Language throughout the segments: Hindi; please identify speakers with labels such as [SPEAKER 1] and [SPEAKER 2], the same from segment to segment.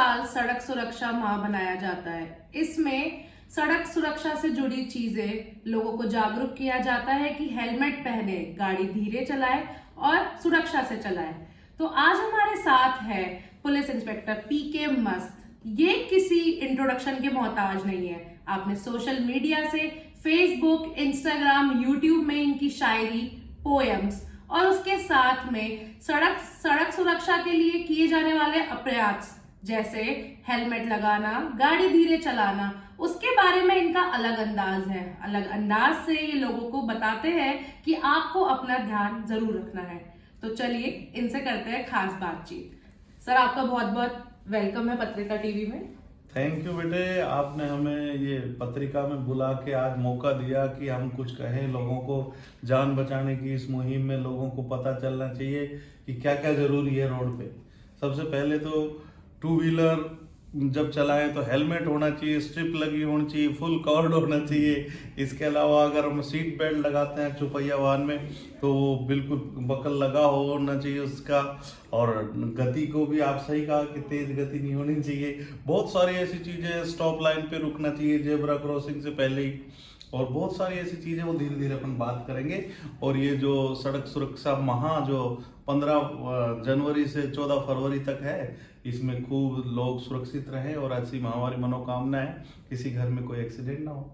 [SPEAKER 1] साल सड़क सुरक्षा माह बनाया जाता है। इसमें सड़क सुरक्षा से जुड़ी चीजें लोगों को जागरूक किया जाता है कि हेलमेट पहने, गाड़ी धीरे चलाए और सुरक्षा से चलाए। तो आज हमारे साथ है पुलिस इंस्पेक्टर पीके मस्त। ये किसी इंट्रोडक्शन के मोहताज नहीं है। आपने सोशल मीडिया से फेसबुक, इंस्टाग्राम, यूट्यूब में इनकी शायरी, पोएम्स और उसके साथ में सड़क सुरक्षा के लिए किए जाने वाले अप्रयास जैसे हेलमेट लगाना, गाड़ी धीरे चलाना, उसके बारे में इनका अलग अंदाज है। अलग अंदाज से ये लोगों को बताते हैं कि आपको अपना ध्यान जरूर रखना है। तो चलिए इनसे करते हैं खास बातचीत। सर, आपका बहुत बहुत वेलकम है पत्रिका टीवी में।
[SPEAKER 2] थैंक यू बेटे, आपने हमें ये पत्रिका में बुला के आज मौका दिया कि हम कुछ कहें। लोगों को जान बचाने की इस मुहिम में लोगों को पता चलना चाहिए कि क्या क्या जरूरी है रोड पे। सबसे पहले तो टू व्हीलर जब चलाएं तो हेलमेट होना चाहिए, स्ट्रिप लगी होनी चाहिए, फुल कवर्ड होना चाहिए। इसके अलावा अगर हम सीट बेल्ट लगाते हैं चौपहिया वाहन में तो बिल्कुल बकल लगा होना चाहिए उसका। और गति को भी आप सही कहा कि तेज गति नहीं होनी चाहिए। बहुत सारी ऐसी चीजें, स्टॉप लाइन पे रुकना चाहिए जेब्रा क्रॉसिंग से पहले ही, और बहुत सारी ऐसी चीजें वो धीरे धीरे अपन बात करेंगे। और ये जो सड़क सुरक्षा माह जो 15 जनवरी से 14 फरवरी तक है, इसमें खूब लोग सुरक्षित रहें और ऐसी हमारी मनोकामना है किसी घर में कोई एक्सीडेंट ना हो।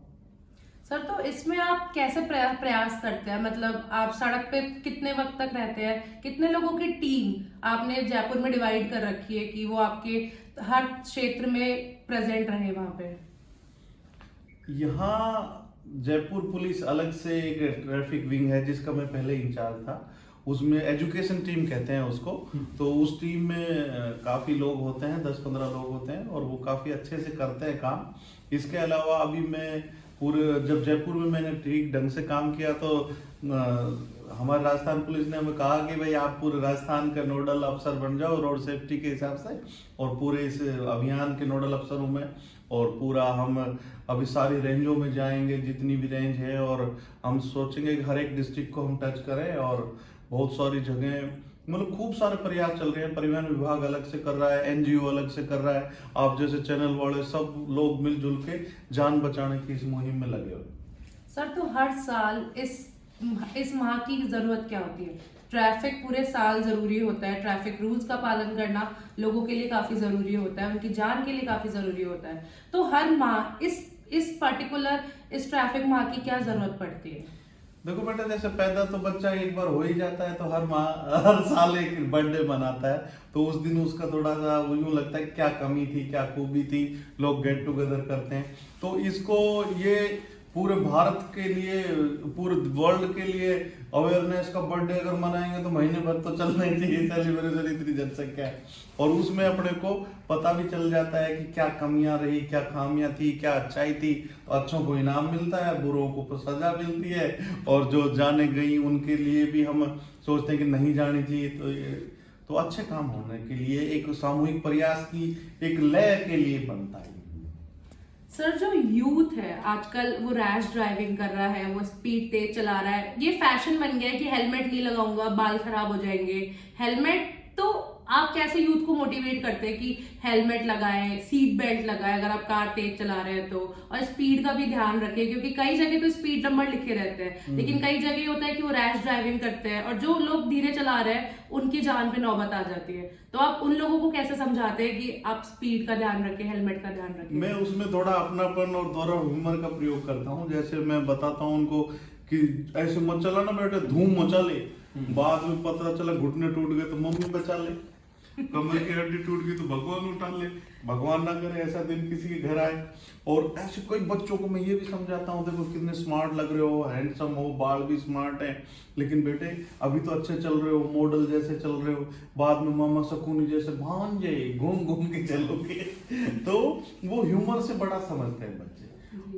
[SPEAKER 1] सर, तो इसमें आप कैसे प्रयास करते हैं? मतलब आप सड़क पे कितने वक्त तक रहते हैं? कितने लोगों की टीम आपने जयपुर में डिवाइड कर रखी है कि वो आपके हर क्षेत्र में प्रेजेंट रहे वहां पे?
[SPEAKER 2] यहाँ जयपुर पुलिस अलग से एक ट्रैफिक विंग है जिसका मैं पहले इंचार्ज था। उसमें एजुकेशन टीम कहते हैं उसको। तो उस टीम में काफी लोग होते हैं, 10-15 लोग होते हैं और वो काफी अच्छे से करते हैं काम। इसके अलावा अभी मैं पूरे जब जयपुर में मैंने ठीक ढंग से काम किया तो हमारे राजस्थान पुलिस ने हमें कहा कि भाई आप पूरे राजस्थान का नोडल अफसर बन जाओ रोड सेफ्टी के हिसाब से, और पूरे इस अभियान के नोडल अफसर हूँ मैं। और पूरा हम अभी सारी रेंजों में जाएंगे जितनी भी रेंज है, और हम सोचेंगे कि हर एक डिस्ट्रिक्ट को हम टच करें। और बहुत सारी जगह मतलब खूब सारे प्रयास चल रहे हैं। परिवहन विभाग अलग से कर रहा है, एनजीओ अलग से कर रहा है, आप जैसे चैनल वाले सब लोग मिलजुल के जान बचाने की इस मुहिम में लगे हुए।
[SPEAKER 1] सर, तो हर साल इस माह की जरूरत क्या होती है? ट्रैफिक पूरे साल जरूरी होता है, ट्रैफिक रूल्स का पालन करना लोगों के लिए काफी जरूरी होता है, उनकी जान के लिए काफी जरूरी होता है। तो हर माह इस पर्टिकुलर इस ट्रैफिक माह की क्या जरूरत पड़ती है?
[SPEAKER 2] देखो बेटा, जैसे पैदा तो बच्चा एक बार हो ही जाता है तो हर साल एक बर्थडे मनाता है। तो उस दिन उसका थोड़ा सा यूं लगता है क्या कमी थी, क्या खूबी थी, लोग गेट टुगेदर करते हैं। तो इसको ये पूरे भारत के लिए, पूरे वर्ल्ड के लिए अवेयरनेस का बर्थडे अगर मनाएंगे तो महीने भर तो चलना ही चाहिए सेलिब्रेशन, इतनी जनसंख्या है। और उसमें अपने को पता भी चल जाता है कि क्या कमियां रही, क्या खामियां थी, क्या अच्छाई थी। तो अच्छों को इनाम मिलता है, बुरों को सजा मिलती है, और जो जाने गई उनके लिए भी हम सोचते हैं कि नहीं जानी चाहिए। तो अच्छे काम होने के लिए एक सामूहिक प्रयास की एक लय के लिए बनता है।
[SPEAKER 1] सर, जो यूथ है आजकल वो रैश ड्राइविंग कर रहा है, वो स्पीड तेज चला रहा है। ये फैशन बन गया है कि हेलमेट नहीं लगाऊंगा बाल खराब हो जाएंगे। हेलमेट तो आप कैसे यूथ को मोटिवेट करते हैं कि हेलमेट लगाएं, सीट बेल्ट लगाएं अगर आप कार तेज चला रहे हैं तो, और स्पीड का भी ध्यान रखें? क्योंकि कई जगह तो स्पीड नंबर लिखे रहते हैं, लेकिन कई जगह होता है कि वो रैश ड्राइविंग करते हैं और जो लोग धीरे चला रहे हैं उनकी जान पे नौबत आ जाती है। तो आप उन लोगों को कैसे समझाते हैं कि आप स्पीड का ध्यान रखें, हेलमेट का ध्यान रखें?
[SPEAKER 2] मैं उसमें थोड़ा अपनापन और थोड़ा ह्यूमर का प्रयोग करता हूँ। जैसे मैं बताता हूँ उनको कि ऐसे मत चला ना बेटे, धूम मचा ले, बाद में पता चला घुटने टूट गए तो मम्मी बचा ले, कमर की हड्डी टूट गई तो भगवान उठा ले, भगवान ना करे ऐसा दिन किसी के घर आए। और ऐसे कई बच्चों को मैं ये भी समझाता हूँ, देखो कितने स्मार्ट लग रहे हो, हैंडसम हो, बाल भी स्मार्ट है, लेकिन बेटे अभी तो अच्छे चल रहे हो, मॉडल जैसे चल रहे हो, बाद में मामा शकुनी जैसे भांजे घूम घूम के चलोगे। तो वो ह्यूमर से बड़ा समझते हैं बच्चे।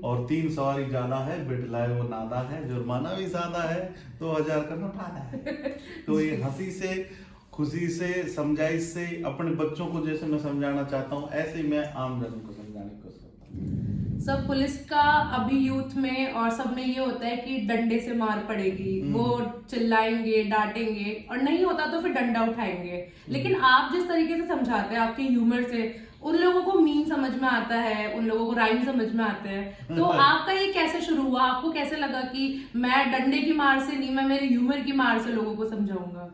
[SPEAKER 2] और 3 सवारी ज्यादा है, बिठलाए वो नादा है, जुर्माना भी ज्यादा है, 2000 का नोट आधा है। तो ये हंसी से, खुशी से, समझाइश से अपने बच्चों को जैसे मैं समझाना चाहता हूँ, ऐसे ही मैं आम जन को समझाने की कोशिश करता हूँ।
[SPEAKER 1] सब पुलिस का अभी यूथ में और सब में ये होता है कि डंडे से मार पड़ेगी, वो चिल्लाएंगे, डांटेंगे, और नहीं होता तो फिर डंडा उठाएंगे। लेकिन आप जिस तरीके से समझाते हैं, आपके ह्यूमर से उन लोगों को मीम समझ में आता है, उन लोगों को राइम समझ में आते हैं। तो आपका ये कैसे शुरू हुआ? आपको कैसे लगा कि मैं डंडे की मार से नहीं, मैं मेरे ह्यूमर की मार से लोगों को समझाऊंगा?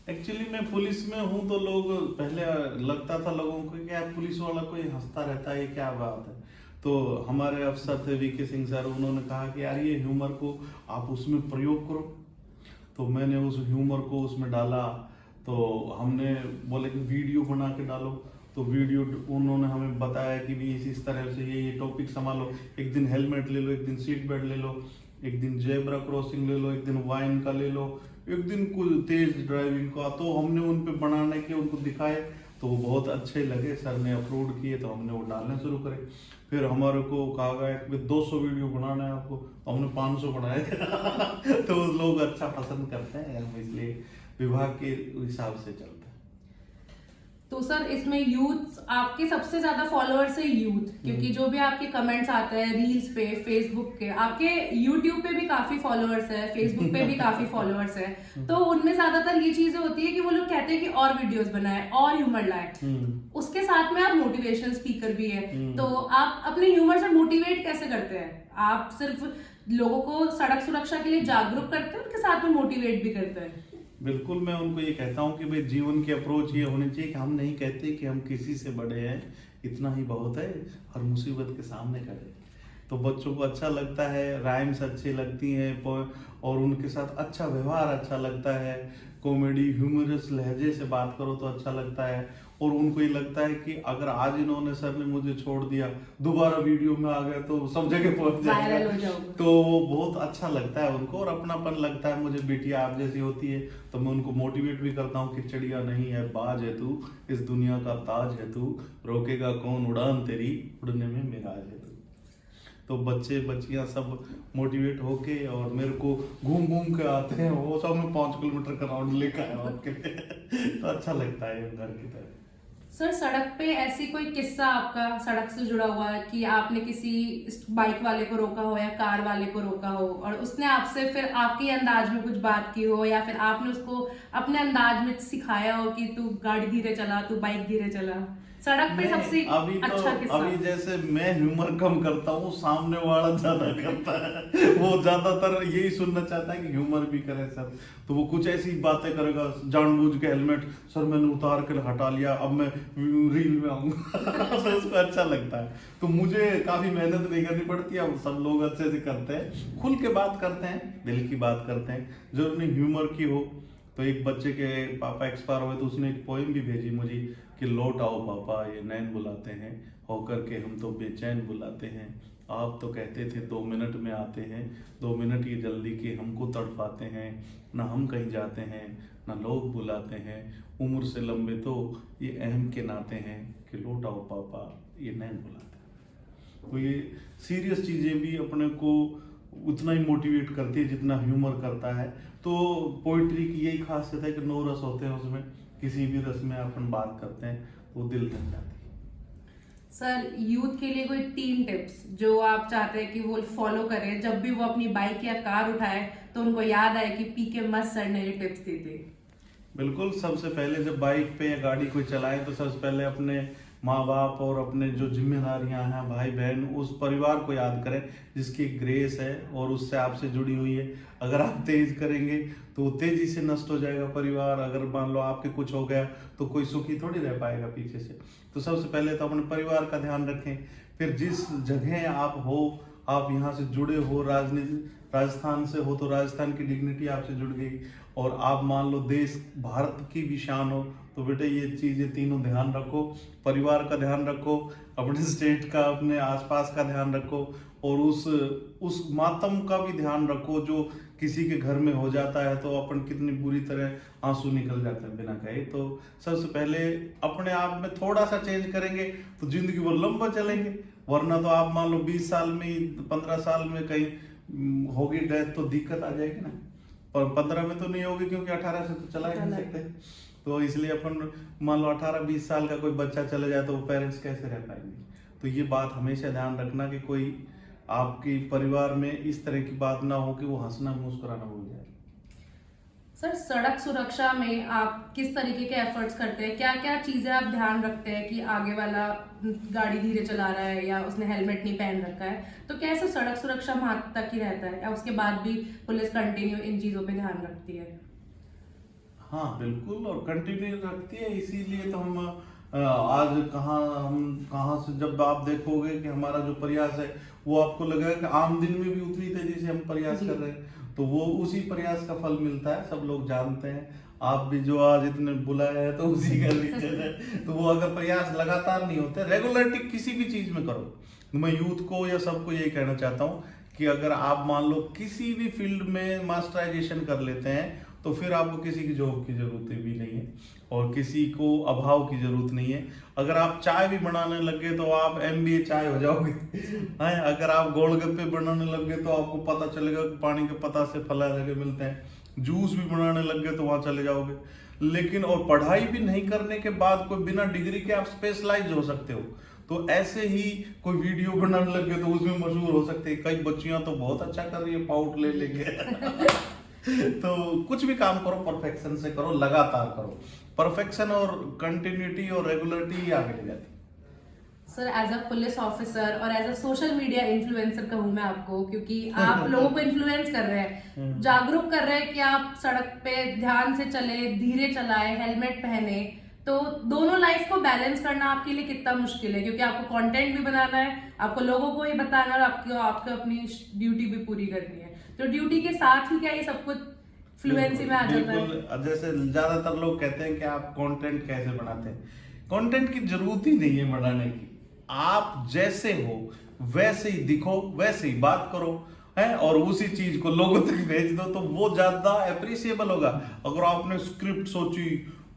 [SPEAKER 2] एक्चुअली मैं पुलिस में हूँ तो लोग पहले लगता था लोगों को कि यार पुलिस वाला कोई हंसता रहता है, ये क्या बात है। तो हमारे अफसर थे वीके सिंह सर, उन्होंने कहा कि यार ये ह्यूमर को आप उसमें प्रयोग करो। तो मैंने उस ह्यूमर को उसमें डाला। तो हमने बोले कि वीडियो बना के डालो, तो वीडियो उन्होंने हमें बताया कि भी इस तरह से ये टॉपिक संभालो, एक दिन हेलमेट ले लो, एक दिन सीट बेल्ट ले लो, एक दिन जेब्रा क्रॉसिंग ले लो, एक दिन वाइन का ले लो, एक दिन कुछ तेज ड्राइविंग का। तो हमने उन पे बनाने के उनको दिखाए, तो वो बहुत अच्छे लगे, सर ने अप्रूव किए, तो हमने वो डालने शुरू करे। फिर हमारे को कहा गया कि 200 वीडियो बनाना है आपको, तो हमने 500 बनाए। तो लोग अच्छा पसंद करते हैं, हम इसलिए विभाग के हिसाब से चलते हैं।
[SPEAKER 1] तो सर इसमें यूथ, आपके सबसे ज्यादा फॉलोअर्स है यूथ, क्योंकि जो भी आपके कमेंट्स आते हैं रील्स पे, फेसबुक के, आपके यूट्यूब पे भी काफी फॉलोअर्स है, फेसबुक पे भी काफी फॉलोअर्स है। तो उनमें ज्यादातर ये चीजें होती है कि वो लोग कहते हैं कि और वीडियोस बनाए और ह्यूमर लाए। उसके साथ में आप मोटिवेशनल स्पीकर भी है, तो आप अपने ह्यूमर से मोटिवेट कैसे करते हैं? आप सिर्फ लोगों को सड़क सुरक्षा के लिए जागरूक करते हैं, उनके साथ में मोटिवेट भी करते हैं?
[SPEAKER 2] बिल्कुल, मैं उनको ये कहता हूँ कि भाई जीवन की अप्रोच ये होनी चाहिए कि हम नहीं कहते कि हम किसी से बड़े हैं, इतना ही बहुत है, हर मुसीबत के सामने खड़े। तो बच्चों को अच्छा लगता है, राइम्स अच्छी लगती हैं, और उनके साथ अच्छा व्यवहार अच्छा लगता है, कॉमेडी ह्यूमरस लहजे से बात करो तो अच्छा लगता है। और उनको ये लगता है कि अगर आज इन्होंने, सर ने मुझे छोड़ दिया, दोबारा वीडियो में आ गया तो सब जगह पहुंच जाएगा, तो वो बहुत अच्छा लगता है उनको, और अपनापन लगता है। मुझे बेटियां आप जैसी होती है तो मैं उनको मोटिवेट भी करता हूँ कि चिड़िया नहीं है, बाज है तू, इस दुनिया का ताज है तू, रोकेगा कौन उड़ान तेरी, उड़ने में मिराज है तू। तो बच्चे बच्चियां सब मोटिवेट होके और मेरे को घूम घूम के आते हैं, वो सब में 5 किलोमीटर का राउंड लेकर आया आपके लिए। तो अच्छा लगता है घर की तरह।
[SPEAKER 1] सर सड़क पे ऐसी कोई किस्सा आपका सड़क से जुड़ा हुआ है कि आपने किसी बाइक वाले को रोका हो या कार वाले को रोका हो, और उसने आपसे फिर आपके अंदाज में कुछ बात की हो, या फिर आपने उसको अपने अंदाज में सिखाया हो कि तू गाड़ी धीरे चला, तू बाइक धीरे चला? सड़क पे सबसे अच्छा किस्सा?
[SPEAKER 2] अभी जैसे मैं ह्यूमर कम करता हूँ, सामने वाला ज्यादा करता है। वो ज्यादातर यही सुनना चाहता है कि ह्यूमर भी करे सर, तो वो कुछ ऐसी बातें करेगा, जानबूझ के हेलमेट सर मैंने उतार के हटा लिया, अब मैं रील में आऊंगा। तो उसको अच्छा लगता है। तो मुझे काफी मेहनत नहीं करनी पड़ती है, सब लोग अच्छे से करते हैं, खुल के बात करते हैं, दिल की बात करते हैं, जरूर नहीं ह्यूमर की हो। तो एक बच्चे के पापा एक्सपायर हुए तो उसने एक पोएम भी भेजी मुझे कि लौट आओ पापा ये नैन बुलाते हैं, होकर के हम तो बेचैन बुलाते हैं, आप तो कहते थे 2 मिनट में आते हैं, 2 मिनट ये जल्दी के हमको तड़पाते हैं, ना हम कहीं जाते हैं ना लोग बुलाते हैं, उम्र से लंबे तो ये अहम के नाते हैं कि लौट आओ पापा ये नैन बुलाते हैं। तो ये सीरियस चीज़ें भी अपने को उतना ही मोटिवेट करती है जितना ह्यूमर करता है। तो पोइट्री की यही खासियत है कि 9 रस होते हैं उसमें, किसी भी रस में अपन बात करते हैं तो दिल तक जाती है।
[SPEAKER 1] सर यूथ के लिए कोई 3 टिप्स जो आप चाहते हैं कि वो फॉलो करें, जब भी वो अपनी बाइक या कार उठाए तो उनको याद आए कि पीके मस्त सर ने ये टिप्स दी थी?
[SPEAKER 2] बिल्कुल, सबसे पहले जब बाइक पे या गाड़ी कोई चलाए तो सबसे पहले अपने माँ बाप और अपने जो जिम्मेदारियां हैं, भाई बहन, उस परिवार को याद करें जिसकी ग्रेस है और उससे आपसे जुड़ी हुई है। अगर आप तेज करेंगे तो तेजी से नष्ट हो जाएगा परिवार। अगर मान लो आपके कुछ हो गया तो कोई सुखी थोड़ी रह पाएगा पीछे से। तो सबसे पहले तो अपने परिवार का ध्यान रखें। फिर जिस जगह आप हो, आप यहाँ से जुड़े हो, राजस्थान से हो तो राजस्थान की डिग्निटी आपसे जुड़ गई, और आप मान लो देश भारत की भी शान हो, तो बेटे ये चीजें तीनों ध्यान रखो। परिवार का ध्यान रखो, अपने स्टेट का, अपने आसपास का ध्यान रखो, और उस मातम का भी ध्यान रखो जो किसी के घर में हो जाता है तो अपन कितनी बुरी तरह आंसू निकल जाते हैं बिना कहे। तो सबसे पहले अपने आप में थोड़ा सा चेंज करेंगे तो जिंदगी वो लंबा चलेंगे। वरना तो आप मान लो 20 साल में, 15 साल में कहीं होगी डेथ तो दिक्कत आ जाएगी ना, पर 15 में तो नहीं होगी क्योंकि 18 से तो चला ही नहीं सकते। तो इसलिए अपन मान लो 18-20 साल का कोई बच्चा चले जाए तो वो पेरेंट्स कैसे रह पाएंगे। तो ये बात हमेशा ध्यान रखना कि कोई आपके परिवार में इस तरह की बात ना हो कि वो हंसना मुस्कुराना भूल जाए।
[SPEAKER 1] सर, सड़क सुरक्षा में आप किस तरीके के एफर्ट्स करते हैं? क्या क्या चीजें आप ध्यान रखते हैं कि आगे वाला गाड़ी धीरे चला रहा है या उसने हेलमेट नहीं पहन रखा है, तो क्या ऐसे सड़क सुरक्षा वहां तक ही रहता है या उसके बाद भी पुलिस कंटिन्यू इन चीजों पे ध्यान रखती है?
[SPEAKER 2] हाँ बिल्कुल, और कंटिन्यू रखती है। इसीलिए तो आज हम कहाँ से, जब आप देखोगे कि हमारा जो प्रयास है वो आपको लगेगा कि आम दिन में भी उतनी तेजी से हम प्रयास कर रहे हैं, तो वो उसी प्रयास का फल मिलता है, सब लोग जानते हैं। आप भी जो आज इतने बुलाए हैं तो उसी का रीजन है। तो वो अगर प्रयास लगातार नहीं होते, रेगुलरिटी किसी भी चीज में करो। तो मैं यूथ को या सबको यही कहना चाहता हूँ कि अगर आप मान लो किसी भी फील्ड में मास्टराइजेशन कर लेते हैं तो फिर आपको किसी की जॉब की जरूरत भी नहीं है और किसी को अभाव की जरूरत नहीं है। अगर आप चाय भी बनाने लगे तो आप MBA चाय हो जाओगे हैं। अगर आप गोलगप्पे बनाने लगे तो आपको पता चलेगा कि पानी के पत्ता से फला लगे मिलते हैं। जूस भी बनाने लगे तो वहां चले जाओगे। लेकिन और पढ़ाई भी नहीं करने के बाद कोई बिना डिग्री के आप स्पेशलाइज हो सकते हो। तो ऐसे ही कोई वीडियो बनाने लगे तो उसमें मशहूर हो सकते हैं। कई बच्चियां तो बहुत अच्छा कर रही है पाउट ले लेके तो कुछ भी काम करो परफेक्शन से करो, लगातार करो। परफेक्शन और कंटिन्यूटी और रेगुलरिटी ही आगे ले जाती है।
[SPEAKER 1] Sir, as a police officer और as a social media influencer कहूँ मैं आपको, क्योंकि आप लोगों को इन्फ्लुएंस कर रहे हैं, जागरूक कर रहे हैं कि आप सड़क पे ध्यान से चले, धीरे चलाए, हेलमेट पहने, तो दोनों लाइफ को बैलेंस करना आपके लिए कितना मुश्किल है, क्योंकि आपको कंटेंट भी बनाना है, आपको लोगों को ही बताना है और आपको अपनी ड्यूटी भी पूरी करनी है। तो ड्यूटी के साथ ही क्या ये सब कुछ फ्लुएंसी में आ जाता है?
[SPEAKER 2] बिल्कुल। जैसे ज्यादातर लोग कहते हैं कि आप कंटेंट कैसे बनाते हैं, कंटेंट की जरूरत ही नहीं है बनाने की। आप जैसे हो वैसे ही दिखो, वैसे ही बात करो है और उसी चीज को लोगों तक भेज दो तो वो ज्यादा अप्रिशिएबल होगा। अगर आपने स्क्रिप्ट सोची,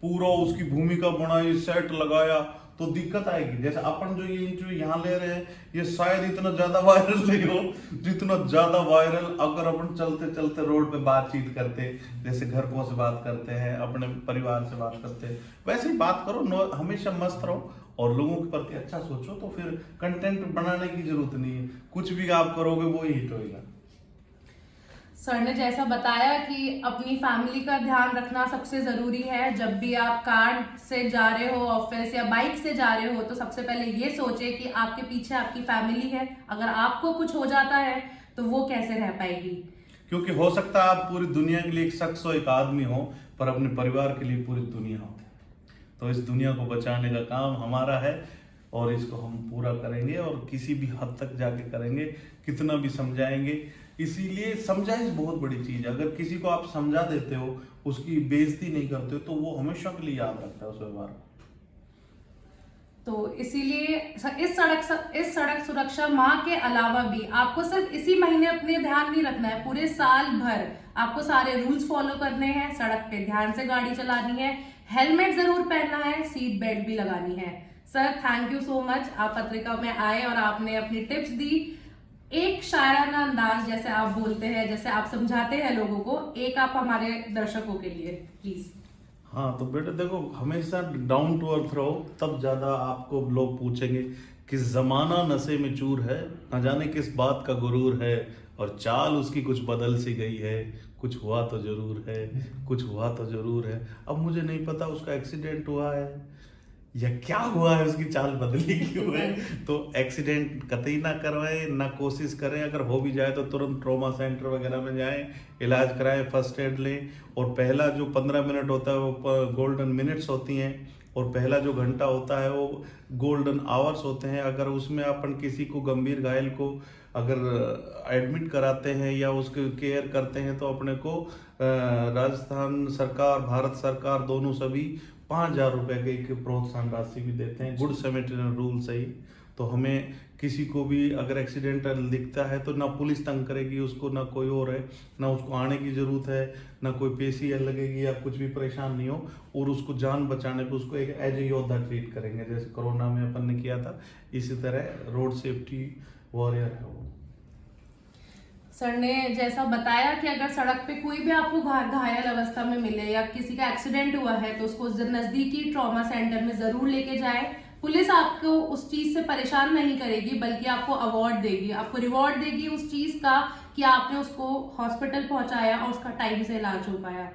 [SPEAKER 2] पूरा उसकी भूमिका बनाई, सेट लगाया तो दिक्कत आएगी। जैसे अपन जो ये इंटरव्यू यहाँ ले रहे हैं ये शायद इतना ज्यादा वायरल नहीं हो जितना ज्यादा वायरल अगर अपन चलते चलते रोड पे बातचीत करते, जैसे घर को से बात करते हैं, अपने परिवार से बात करते हैं, वैसे ही बात करो। हमेशा मस्त रहो और लोगों के प्रति अच्छा सोचो, तो फिर कंटेंट बनाने की जरूरत नहीं है। कुछ भी आप करोगे वो ही हिट होगा।
[SPEAKER 1] सर ने जैसा बताया कि अपनी फैमिली का ध्यान रखना सबसे जरूरी है। जब भी आप कार से जा रहे हो ऑफिस या बाइक से जा रहे हो तो सबसे पहले ये सोचे कि आपके पीछे आपकी फैमिली है। अगर आपको कुछ हो जाता है तो वो कैसे रह पाएगी,
[SPEAKER 2] क्योंकि हो सकता है आप पूरी दुनिया के लिए एक शख्स हो, एक आदमी हो, पर अपने परिवार के लिए पूरी दुनिया हो। तो इस दुनिया को बचाने का काम हमारा है और इसको हम पूरा करेंगे और किसी भी हद तक जाके करेंगे, कितना भी समझाएंगे। इसीलिए समझाइश बहुत बड़ी चीज है। अगर किसी को आप समझा देते हो, उसकी बेइज्जती नहीं करते हो, तो वो हमेशा के लिए याद रखता है उस व्यवहार को।
[SPEAKER 1] तो इसीलिए इस सड़क सुरक्षा माह के अलावा भी आपको सिर्फ इसी महीने अपने ध्यान नहीं रखना है, पूरे साल भर आपको सारे रूल्स फॉलो करने हैं। सड़क पे ध्यान से गाड़ी चलानी है, हेलमेट जरूर पहनना है, सीट बेल्ट भी लगानी है। Sir, thank you so much, आप पत्रिका में आए और आपने अपनी टिप्स दी। एक शायराना अंदाज जैसे आप बोलते हैं, जैसे आप समझाते हैं लोगों को, एक आप हमारे दर्शकों के लिए प्लीज।
[SPEAKER 2] हाँ तो बेटे देखो, हमेशा डाउन टू अर्थ रहो, तब ज्यादा आपको लोग पूछेंगे कि जमाना नशे में चूर है, न जाने किस बात का गुरूर है, और चाल उसकी कुछ बदल सी गई है, कुछ हुआ तो जरूर है, कुछ हुआ तो जरूर है। अब मुझे नहीं पता उसका एक्सीडेंट हुआ है या क्या हुआ है, उसकी चाल बदली क्यों है। तो एक्सीडेंट कतई ना करवाएं, ना कोशिश करें। अगर हो भी जाए तो तुरंत ट्रॉमा सेंटर वगैरह में जाएं, इलाज कराएं, फर्स्ट एड लें। और पहला जो 15 मिनट होता है वो गोल्डन मिनट्स होती हैं, और पहला जो घंटा होता है वो गोल्डन आवर्स होते हैं। अगर उसमें अपन किसी को गंभीर घायल को अगर एडमिट कराते हैं या उसके केयर करते हैं तो अपने को राजस्थान सरकार, भारत सरकार दोनों सभी 5,000 रुपए की प्रोत्साहन राशि भी देते हैं, गुड सैमरिटन रूल से ही। तो हमें किसी को भी अगर एक्सीडेंटल दिखता है तो ना पुलिस तंग करेगी उसको, ना कोई और है, ना उसको आने की जरूरत है, ना कोई पेशी लगेगी या कुछ भी परेशान नहीं हो, और उसको जान बचाने पे उसको एक एज ए योद्धा ट्रीट करेंगे, जैसे कोरोना में अपन ने किया था। इसी तरह रोड सेफ्टी वॉरियर है वो।
[SPEAKER 1] सर ने जैसा बताया कि अगर सड़क पे कोई भी आपको घायल अवस्था में मिले या किसी का एक्सीडेंट हुआ है तो उसको नजदीकी ट्रॉमा सेंटर में जरूर लेके जाए। पुलिस आपको उस चीज से परेशान नहीं करेगी, बल्कि आपको अवार्ड देगी, आपको रिवॉर्ड देगी उस चीज का कि आपने उसको हॉस्पिटल पहुंचाया और उसका टाइम से इलाज हो पाया।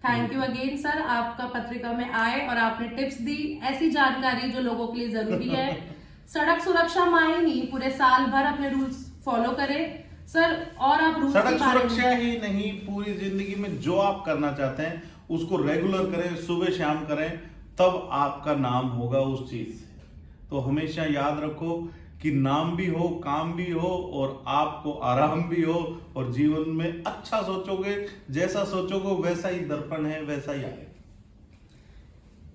[SPEAKER 1] थैंक यू अगेन सर, आपका पत्रिका में आए और आपने टिप्स दी, ऐसी जानकारी जो लोगों के लिए जरूरी है। सड़क सुरक्षा माह ही नहीं, पूरे साल भर अपने रूल्स फॉलो करें सर। और आप रूल्स
[SPEAKER 2] सड़क सुरक्षा ही नहीं, पूरी जिंदगी में जो आप करना चाहते हैं उसको रेगुलर करें, सुबह शाम करें, तब आपका नाम होगा उस चीज से। तो हमेशा याद रखो कि नाम भी हो, काम भी हो और आपको आराम भी हो, और जीवन में अच्छा सोचोगे, जैसा सोचोगे वैसा ही दर्पण है, वैसा ही आएगा।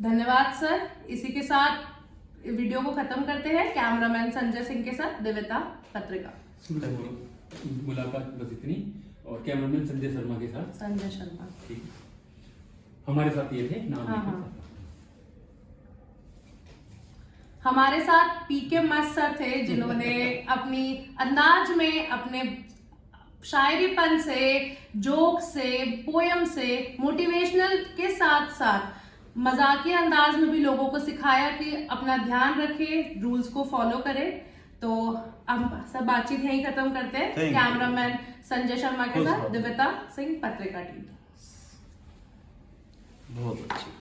[SPEAKER 1] धन्यवाद सर। इसी के साथ वीडियो को खत्म करते हैं। कैमरामैन संजय सिंह के साथ दिव्यता, पत्रिका।
[SPEAKER 3] मुलाकात बस इतनी, और कैमरामैन संजय शर्मा के साथ
[SPEAKER 1] संजय शर्मा,
[SPEAKER 3] ठीक, हमारे साथ ये थे नाम।
[SPEAKER 1] हाँ। हमारे साथ पीके मस्त सर थे, जिन्होंने अपनी अंदाज में, अपने शायरीपन से, जोक से, पोयम से, मोटिवेशनल के साथ साथ मजाकिया अंदाज में भी लोगों को सिखाया कि अपना ध्यान रखें, रूल्स को फॉलो करें। तो हम सब बातचीत यहीं खत्म करते हैं। कैमरामैन संजय शर्मा के साथ दिव्यता सिंह, पत्रिका टीम।
[SPEAKER 2] बहुत अच्छी।